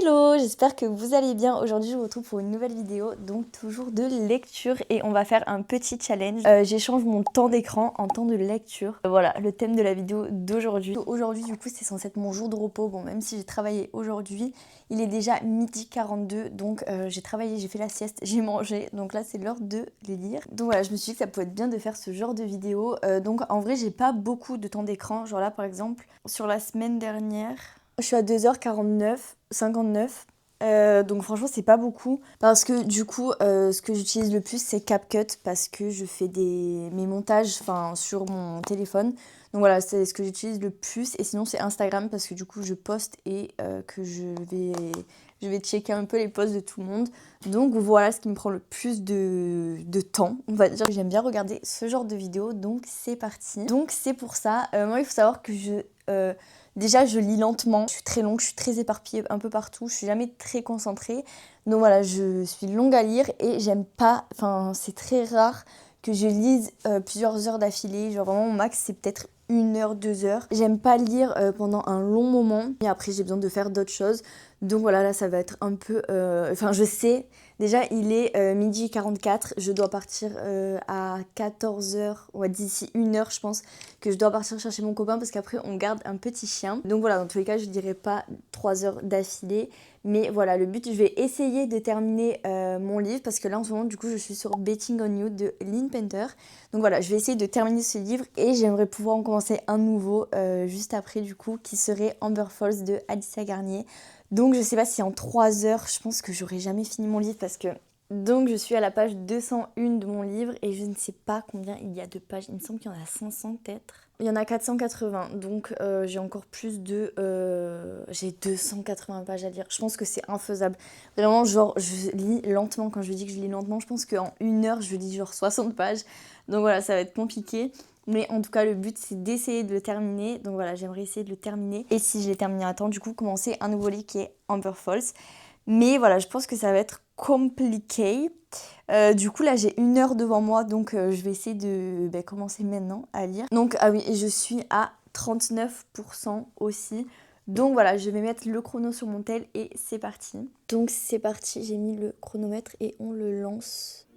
Hello, j'espère que vous allez bien. Aujourd'hui, je vous retrouve pour une nouvelle vidéo, donc toujours de lecture et on va faire un petit challenge. J'échange mon temps d'écran en temps de lecture. Voilà, le thème de la vidéo d'aujourd'hui. Aujourd'hui, du coup, c'est censé être mon jour de repos. Bon, même si j'ai travaillé aujourd'hui, il est déjà 12h42, donc j'ai travaillé, j'ai fait la sieste, j'ai mangé. Donc là, c'est l'heure de les lire. Donc voilà, je me suis dit que ça pouvait être bien de faire ce genre de vidéo. Donc en vrai, j'ai pas beaucoup de temps d'écran. Genre là, par exemple, sur la semaine dernière... Je suis à 2h49, 59. Donc franchement c'est pas beaucoup parce que du coup ce que j'utilise le plus c'est CapCut parce que je fais mes montages sur mon téléphone. Donc voilà, c'est ce que j'utilise le plus et sinon c'est Instagram parce que du coup je poste et que je vais checker un peu les posts de tout le monde. Donc voilà ce qui me prend le plus de temps. On va dire que j'aime bien regarder ce genre de vidéos, donc c'est parti. Donc c'est pour ça, moi il faut savoir que déjà, je lis lentement, je suis très longue, je suis très éparpillée un peu partout, je suis jamais très concentrée. Donc voilà, je suis longue à lire et j'aime pas, c'est très rare que je lise plusieurs heures d'affilée. Genre vraiment, mon max, c'est peut-être 1 heure, 2 heures. J'aime pas lire pendant un long moment et après, j'ai besoin de faire d'autres choses. Donc voilà, là, ça va être un peu... je sais, déjà, il est 12h44, je dois partir à 14h, ouais, d'ici 1 heure, je pense que je dois partir chercher mon copain parce qu'après on garde un petit chien. Donc voilà, dans tous les cas, je dirais pas 3 heures d'affilée. Mais voilà, le but, je vais essayer de terminer mon livre parce que là en ce moment, du coup, je suis sur Betting on You de Lynn Painter. Donc voilà, je vais essayer de terminer ce livre et j'aimerais pouvoir en commencer un nouveau juste après, du coup, qui serait Amber Falls de Alicia Garnier. Donc je sais pas si en 3 heures, je pense que j'aurai jamais fini mon livre parce que donc je suis à la page 201 de mon livre et je ne sais pas combien il y a de pages. Il me semble qu'il y en a 500 peut-être. Il y en a 480, donc j'ai encore plus de... j'ai 280 pages à lire. Je pense que c'est infaisable. Vraiment, genre, je lis lentement. Quand je dis que je lis lentement, je pense qu'en 1 heure, je lis genre 60 pages. Donc voilà, ça va être compliqué. Mais en tout cas, le but, c'est d'essayer de le terminer. Donc voilà, j'aimerais essayer de le terminer. Et si je l'ai terminé à temps, du coup, commencer un nouveau livre qui est Amber Falls. Mais voilà, je pense que ça va être compliqué. Du coup, là, j'ai 1 heure devant moi, donc je vais essayer de commencer maintenant à lire. Donc, ah oui, et je suis à 39% aussi. Donc voilà, je vais mettre le chrono sur mon tel et c'est parti. Donc c'est parti, j'ai mis le chronomètre et on le lance.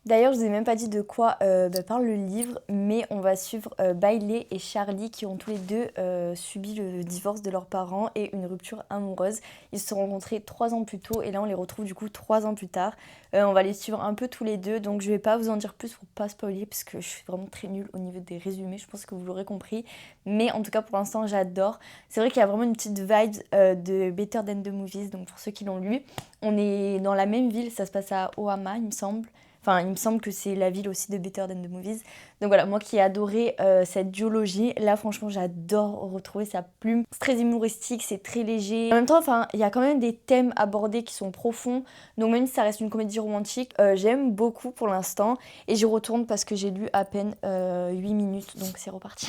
D'ailleurs, je vous ai même pas dit de quoi parle le livre, mais on va suivre Bailey et Charlie qui ont tous les deux subi le divorce de leurs parents et une rupture amoureuse. Ils se sont rencontrés 3 ans plus tôt et là on les retrouve du coup 3 ans plus tard. On va les suivre un peu tous les deux, donc je vais pas vous en dire plus pour pas spoiler parce que je suis vraiment très nulle au niveau des résumés, je pense que vous l'aurez compris. Mais en tout cas pour l'instant j'adore. C'est vrai qu'il y a vraiment une petite vibe de Better Than the Movies, donc pour ceux qui l'ont lu. On est dans la même ville, ça se passe à Omaha il me semble. Enfin, il me semble que c'est la ville aussi de Better Than the Movies. Donc voilà, moi qui ai adoré cette duologie, là franchement j'adore retrouver sa plume. C'est très humoristique, c'est très léger. En même temps, il y a quand même des thèmes abordés qui sont profonds. Donc même si ça reste une comédie romantique, j'aime beaucoup pour l'instant. Et j'y retourne parce que j'ai lu à peine 8 minutes, donc c'est reparti.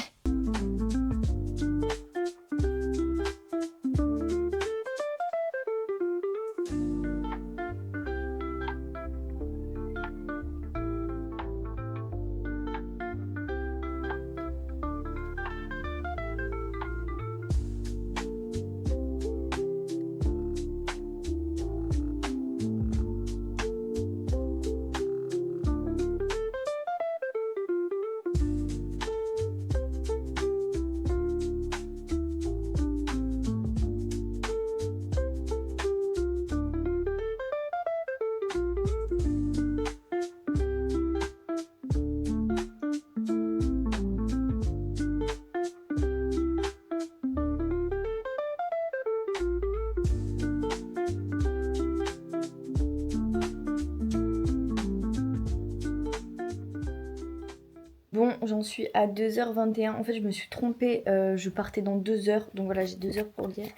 Bon, j'en suis à 2h21. En fait, je me suis trompée. Je partais dans 2 heures. Donc voilà, j'ai 2 heures pour lire.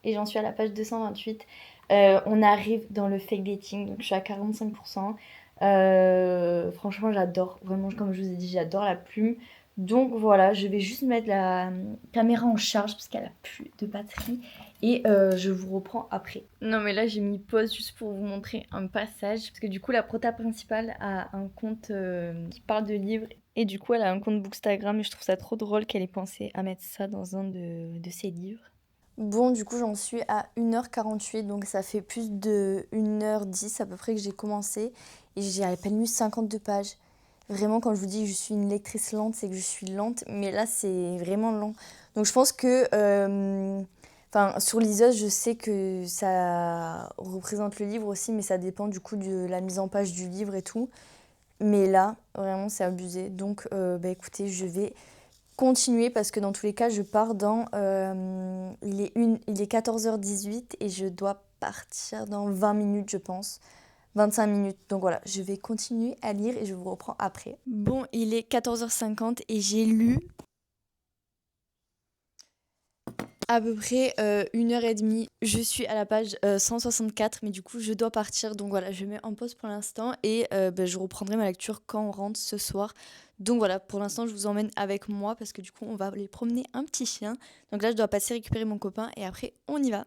Et j'en suis à la page 228. On arrive dans le fake dating. Donc je suis à 45%. Franchement, j'adore. Vraiment, comme je vous ai dit, j'adore la plume. Donc voilà, je vais juste mettre la caméra en charge parce qu'elle a plus de batterie. Et je vous reprends après. Non mais là j'ai mis pause juste pour vous montrer un passage. Parce que du coup la prota principale a un compte qui parle de livres. Et du coup elle a un compte Bookstagram et je trouve ça trop drôle qu'elle ait pensé à mettre ça dans un de ses livres. Bon, du coup, j'en suis à 1h48, donc ça fait plus de 1h10 à peu près que j'ai commencé. Et j'ai à peine lu 52 pages. Vraiment, quand je vous dis que je suis une lectrice lente, c'est que je suis lente, mais là, c'est vraiment lent. Donc je pense que... Enfin, sur liseuse, je sais que ça représente le livre aussi, mais ça dépend du coup de la mise en page du livre et tout. Mais là, vraiment, c'est abusé. Donc, bah écoutez, je vais continuer parce que dans tous les cas, je pars dans... il est 14h18 et je dois partir dans 20 minutes, je pense. 25 minutes. Donc voilà, je vais continuer à lire et je vous reprends après. Bon, il est 14h50 et j'ai lu à peu près 1h30. Je suis à la page 164, mais du coup, je dois partir. Donc voilà, je mets en pause pour l'instant et bah, je reprendrai ma lecture quand on rentre ce soir. Donc voilà, pour l'instant, je vous emmène avec moi parce que du coup, on va aller promener un petit chien. Donc là, je dois passer récupérer mon copain et après, on y va.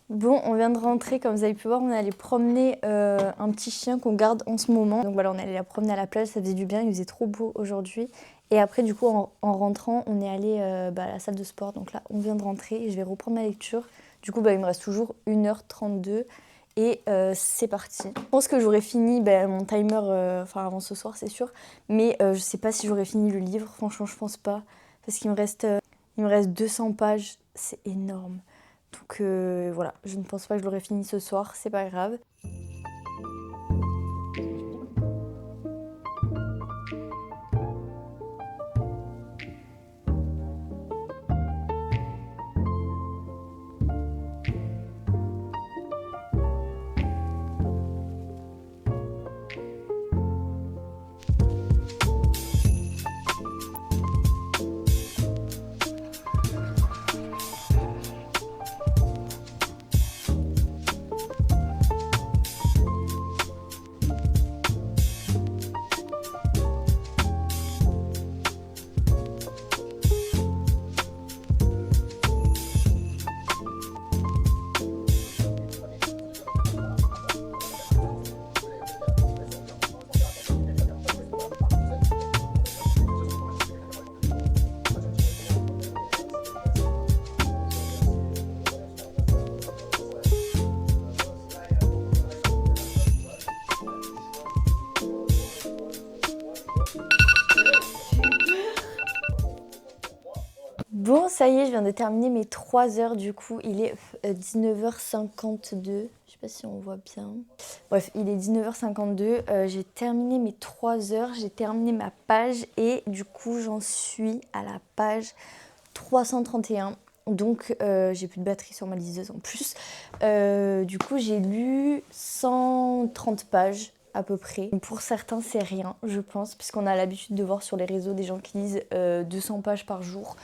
Bon, on vient de rentrer, comme vous avez pu voir, on est allé promener un petit chien qu'on garde en ce moment. Donc voilà, on est allé la promener à la plage, ça faisait du bien, il faisait trop beau aujourd'hui. Et après, du coup, en rentrant, on est allé à la salle de sport. Donc là, on vient de rentrer et je vais reprendre ma lecture. Du coup, il me reste toujours 1h32 et c'est parti. Je pense que j'aurai fini mon timer avant ce soir, c'est sûr. Mais je sais pas si j'aurai fini le livre, franchement, je pense pas. Parce qu'il me reste 200 pages, c'est énorme. Donc voilà, je ne pense pas que je l'aurai fini ce soir, c'est pas grave. Bon, ça y est, je viens de terminer mes 3 heures du coup. Il est 19h52. Je sais pas si on voit bien. Bref, il est 19h52. J'ai terminé mes 3 heures. J'ai terminé ma page et du coup, j'en suis à la page 331. Donc, j'ai plus de batterie sur ma liseuse en plus. Du coup, j'ai lu 130 pages à peu près. Pour certains, c'est rien, je pense, puisqu'on a l'habitude de voir sur les réseaux des gens qui lisent 200 pages par jour.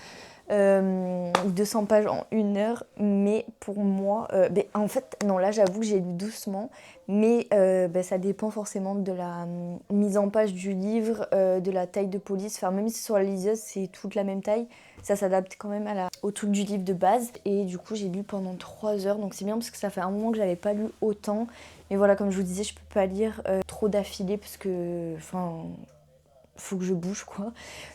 200 pages en 1 heure, mais pour moi, en fait, non, là j'avoue que j'ai lu doucement, mais ça dépend forcément de la mise en page du livre, de la taille de police, enfin même si sur la liseuse c'est toute la même taille, ça s'adapte quand même au truc du livre de base, et du coup j'ai lu pendant 3 heures, donc c'est bien parce que ça fait un moment que j'avais pas lu autant, mais voilà, comme je vous disais, je peux pas lire trop d'affilée parce que, faut que je bouge quoi.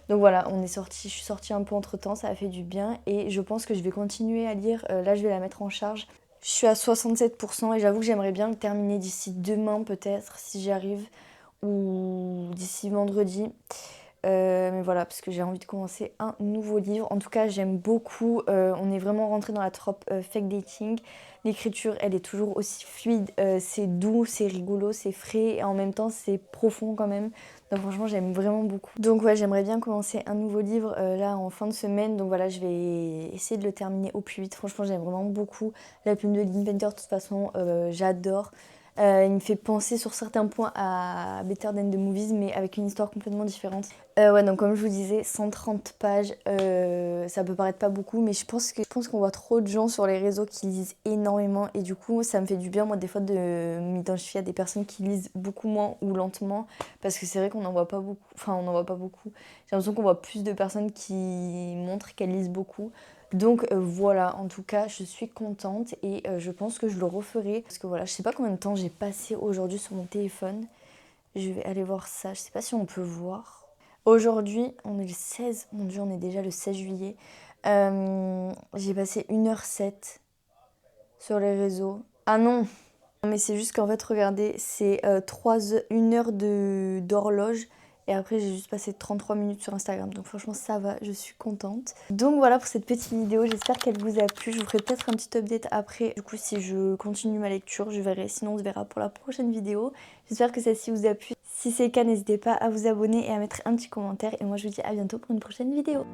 Donc voilà, je suis sortie un peu entre temps, ça a fait du bien et je pense que je vais continuer à lire. Là je vais la mettre en charge. Je suis à 67% et j'avoue que j'aimerais bien le terminer d'ici demain peut-être si j'y arrive. ou d'ici vendredi. Mais voilà, parce que j'ai envie de commencer un nouveau livre. En tout cas, j'aime beaucoup. On est vraiment rentré dans la trope fake dating. L'écriture, elle est toujours aussi fluide. C'est doux, c'est rigolo, c'est frais. Et en même temps, c'est profond quand même. Donc franchement, j'aime vraiment beaucoup. Donc ouais, j'aimerais bien commencer un nouveau livre là en fin de semaine. Donc voilà, je vais essayer de le terminer au plus vite. Franchement, j'aime vraiment beaucoup La plume de Lynn Painter. De toute façon, j'adore. Il me fait penser sur certains points à Better Than the Movies, mais avec une histoire complètement différente. Ouais, donc comme je vous disais, 130 pages, ça peut paraître pas beaucoup, mais je pense qu'on voit trop de gens sur les réseaux qui lisent énormément, et du coup, ça me fait du bien, moi, des fois, de m'identifier à des personnes qui lisent beaucoup moins ou lentement, parce que c'est vrai qu'on n'en voit pas beaucoup, enfin, on n'en voit pas beaucoup. J'ai l'impression qu'on voit plus de personnes qui montrent qu'elles lisent beaucoup. Donc voilà, en tout cas, je suis contente et je pense que je le referai. Parce que voilà, je sais pas combien de temps j'ai passé aujourd'hui sur mon téléphone. Je vais aller voir ça, je sais pas si on peut voir. Aujourd'hui, on est le 16, mon dieu, on est déjà le 16 juillet. J'ai passé 1h07 sur les réseaux. Ah non! Non, mais c'est juste qu'en fait, regardez, c'est 1 heure d'horloge. Et après, j'ai juste passé 33 minutes sur Instagram. Donc franchement, ça va, je suis contente. Donc voilà pour cette petite vidéo. J'espère qu'elle vous a plu. Je vous ferai peut-être un petit update après. Du coup, si je continue ma lecture, je verrai. Sinon, on se verra pour la prochaine vidéo. J'espère que celle-ci vous a plu. Si c'est le cas, n'hésitez pas à vous abonner et à mettre un petit commentaire. Et moi, je vous dis à bientôt pour une prochaine vidéo.